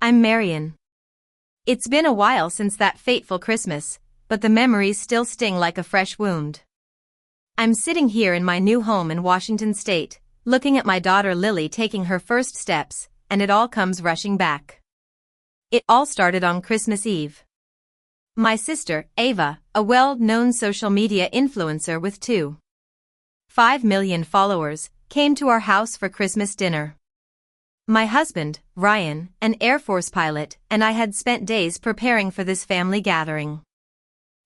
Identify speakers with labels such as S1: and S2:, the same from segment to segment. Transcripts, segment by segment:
S1: I'm Marion. It's been a while since that fateful Christmas, but the memories still sting like a fresh wound. I'm sitting here in my new home in Washington State, looking at my daughter Lily taking her first steps, and it all comes rushing back. It all started on Christmas Eve. My sister, Ava, a well-known social media influencer with 2.5 million followers, came to our house for Christmas dinner. My husband, Ryan, an Air Force pilot, and I had spent days preparing for this family gathering.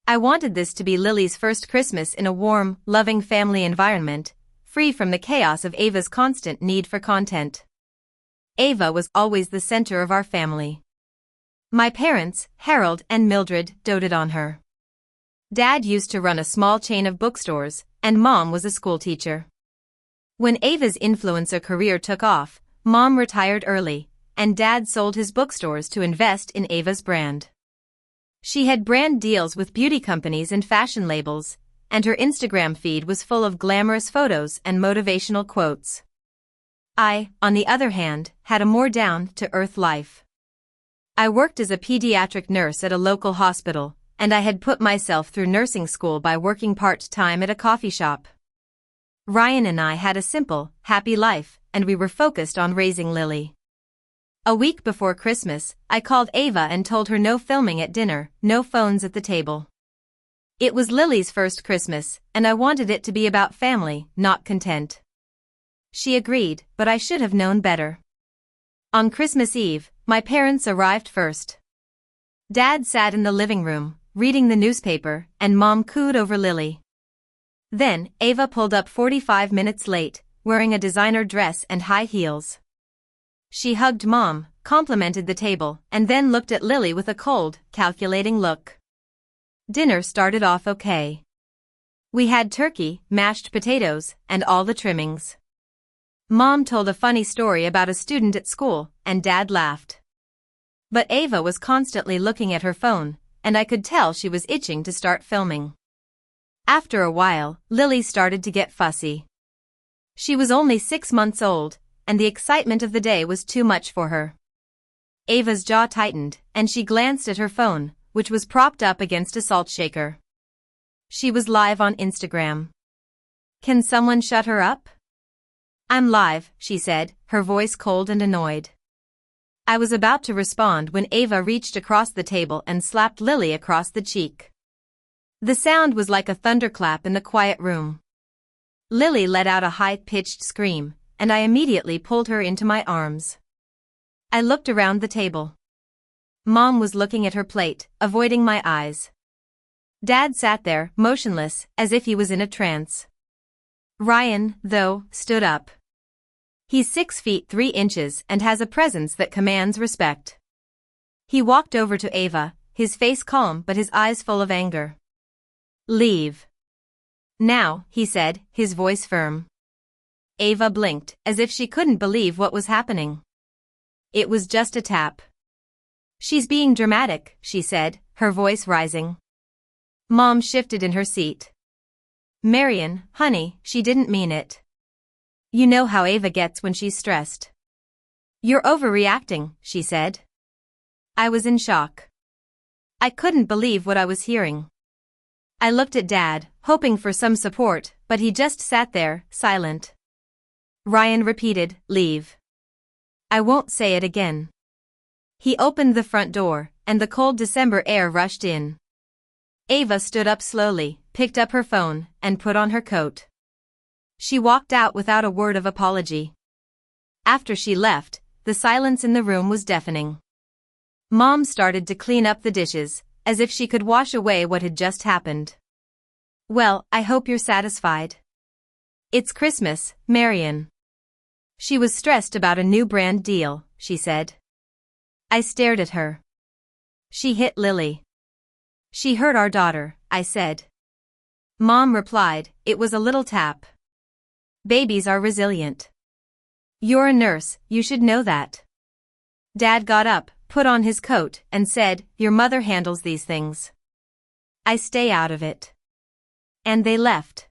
S1: I wanted this to be Lily's first Christmas in a warm, loving family environment, free from the chaos of Ava's constant need for content. Ava was always the center of our family. My parents, Harold and Mildred, doted on her. Dad used to run a small chain of bookstores, and Mom was a schoolteacher. When Ava's influencer career took off, Mom retired early, and Dad sold his bookstores to invest in Ava's brand. She had brand deals with beauty companies and fashion labels, and her Instagram feed was full of glamorous photos and motivational quotes. I, on the other hand, had a more down-to-earth life. I worked as a pediatric nurse at a local hospital, and I had put myself through nursing school by working part-time at a coffee shop. Ryan and I had a simple, happy life, and we were focused on raising Lily. A week before Christmas, I called Ava and told her no filming at dinner, no phones at the table. It was Lily's first Christmas, and I wanted it to be about family, not content. She agreed, but I should have known better. On Christmas Eve, my parents arrived first. Dad sat in the living room, reading the newspaper, and Mom cooed over Lily. Then, Ava pulled up 45 minutes late, wearing a designer dress and high heels. She hugged Mom, complimented the table, and then looked at Lily with a cold, calculating look. Dinner started off okay. We had turkey, mashed potatoes, and all the trimmings. Mom told a funny story about a student at school, and Dad laughed. But Ava was constantly looking at her phone, and I could tell she was itching to start filming. After a while, Lily started to get fussy. She was only 6 months old, and the excitement of the day was too much for her. Ava's jaw tightened, and she glanced at her phone, which was propped up against a salt shaker. She was live on Instagram. "Can someone shut her up?" "I'm live," she said, her voice cold and annoyed. I was about to respond when Ava reached across the table and slapped Lily across the cheek. The sound was like a thunderclap in the quiet room. Lily let out a high-pitched scream, and I immediately pulled her into my arms. I looked around the table. Mom was looking at her plate, avoiding my eyes. Dad sat there, motionless, as if he was in a trance. Ryan, though, stood up. He's 6 feet 3 inches and has a presence that commands respect. He walked over to Ava, his face calm but his eyes full of anger. "Leave. Now," he said, his voice firm. Ava blinked, as if she couldn't believe what was happening. It was just a tap. "She's being dramatic," she said, her voice rising. Mom shifted in her seat. "Marion, honey, she didn't mean it. You know how Ava gets when she's stressed." "You're overreacting," she said. I was in shock. I couldn't believe what I was hearing. I looked at Dad, hoping for some support, but he just sat there, silent. Ryan repeated, "Leave. I won't say it again." He opened the front door, and the cold December air rushed in. Ava stood up slowly, picked up her phone, and put on her coat. She walked out without a word of apology. After she left, the silence in the room was deafening. Mom started to clean up the dishes, as if she could wash away what had just happened. "Well, I hope you're satisfied. It's Christmas, Marion." She was stressed about a new brand deal, she said. I stared at her. "She hit Lily." "She hurt our daughter," I said. Mom replied, "It was a little tap. Babies are resilient. You're a nurse, you should know that." Dad got up, put on his coat, and said, "Your mother handles these things. I stay out of it." And they left.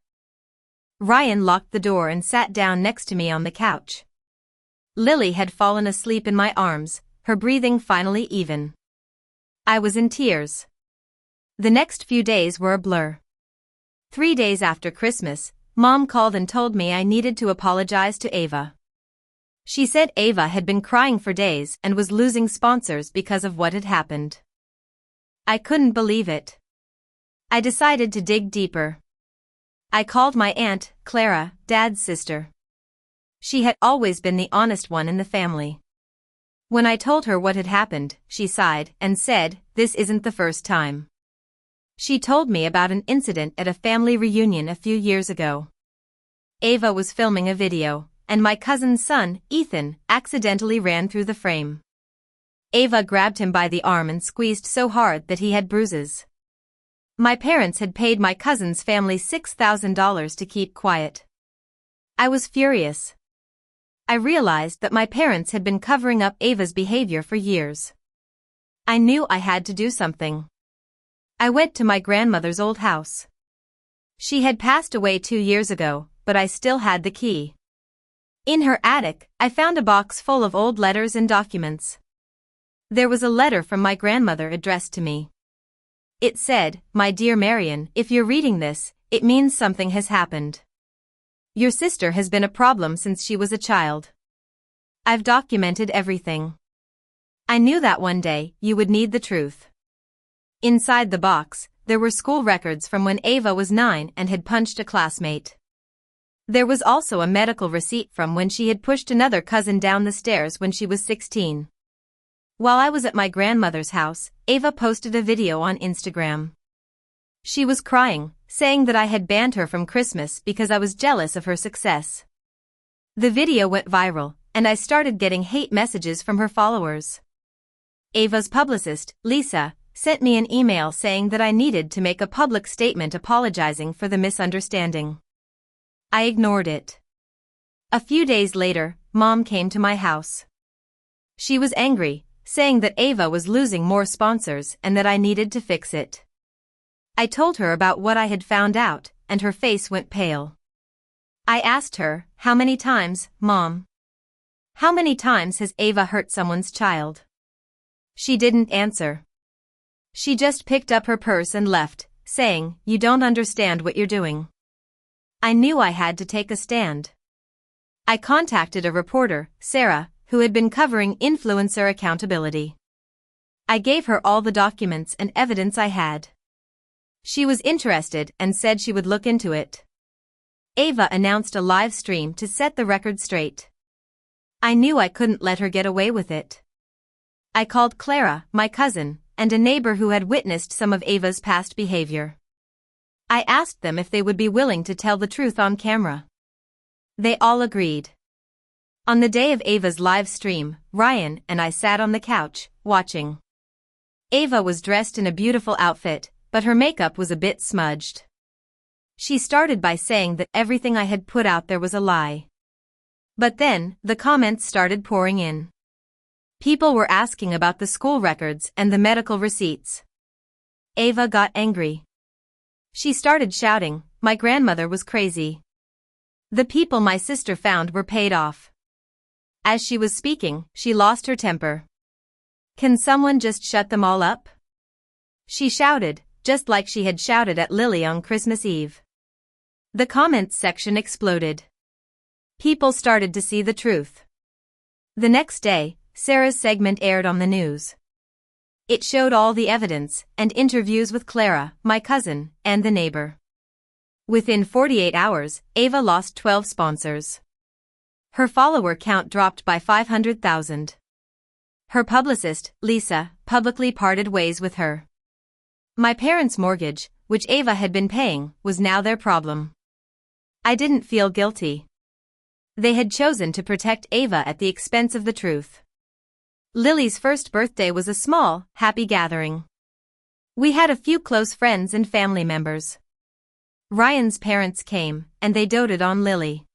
S1: Ryan locked the door and sat down next to me on the couch. Lily had fallen asleep in my arms, her breathing finally even. I was in tears. The next few days were a blur. 3 days after Christmas, Mom called and told me I needed to apologize to Ava. She said Ava had been crying for days and was losing sponsors because of what had happened. I couldn't believe it. I decided to dig deeper. I called my aunt, Clara, Dad's sister. She had always been the honest one in the family. When I told her what had happened, she sighed and said, "This isn't the first time." She told me about an incident at a family reunion a few years ago. Ava was filming a video, and my cousin's son, Ethan, accidentally ran through the frame. Ava grabbed him by the arm and squeezed so hard that he had bruises. My parents had paid my cousin's family $6,000 to keep quiet. I was furious. I realized that my parents had been covering up Ava's behavior for years. I knew I had to do something. I went to my grandmother's old house. She had passed away 2 years ago, but I still had the key. In her attic, I found a box full of old letters and documents. There was a letter from my grandmother addressed to me. It said, "My dear Marion, if you're reading this, it means something has happened. Your sister has been a problem since she was a child. I've documented everything. I knew that one day, you would need the truth." Inside the box, there were school records from when Ava was 9 and had punched a classmate. There was also a medical receipt from when she had pushed another cousin down the stairs when she was 16. While I was at my grandmother's house, Ava posted a video on Instagram. She was crying, saying that I had banned her from Christmas because I was jealous of her success. The video went viral, and I started getting hate messages from her followers. Ava's publicist, Lisa, sent me an email saying that I needed to make a public statement apologizing for the misunderstanding. I ignored it. A few days later, Mom came to my house. She was angry, saying that Ava was losing more sponsors and that I needed to fix it. I told her about what I had found out, and her face went pale. I asked her, "How many times, Mom? How many times has Ava hurt someone's child?" She didn't answer. She just picked up her purse and left, saying, "You don't understand what you're doing." I knew I had to take a stand. I contacted a reporter, Sarah, who had been covering influencer accountability. I gave her all the documents and evidence I had. She was interested and said she would look into it. Ava announced a live stream to set the record straight. I knew I couldn't let her get away with it. I called Clara, my cousin, and a neighbor who had witnessed some of Ava's past behavior. I asked them if they would be willing to tell the truth on camera. They all agreed. On the day of Ava's live stream, Ryan and I sat on the couch, watching. Ava was dressed in a beautiful outfit, but her makeup was a bit smudged. She started by saying that everything I had put out there was a lie. But then, the comments started pouring in. People were asking about the school records and the medical receipts. Ava got angry. She started shouting, "My grandmother was crazy. The people my sister found were paid off." As she was speaking, she lost her temper. "Can someone just shut them all up?" she shouted, just like she had shouted at Lily on Christmas Eve. The comments section exploded. People started to see the truth. The next day, Sarah's segment aired on the news. It showed all the evidence and interviews with Clara, my cousin, and the neighbor. Within 48 hours, Ava lost 12 sponsors. Her follower count dropped by 500,000. Her publicist, Lisa, publicly parted ways with her. My parents' mortgage, which Ava had been paying, was now their problem. I didn't feel guilty. They had chosen to protect Ava at the expense of the truth. Lily's first birthday was a small, happy gathering. We had a few close friends and family members. Ryan's parents came, and they doted on Lily.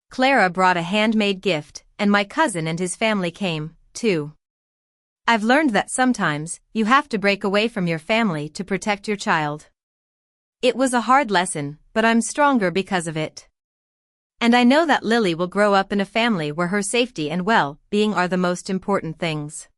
S1: Clara brought a handmade gift, and my cousin and his family came, too. I've learned that sometimes, you have to break away from your family to protect your child. It was a hard lesson, but I'm stronger because of it. And I know that Lily will grow up in a family where her safety and well-being are the most important things.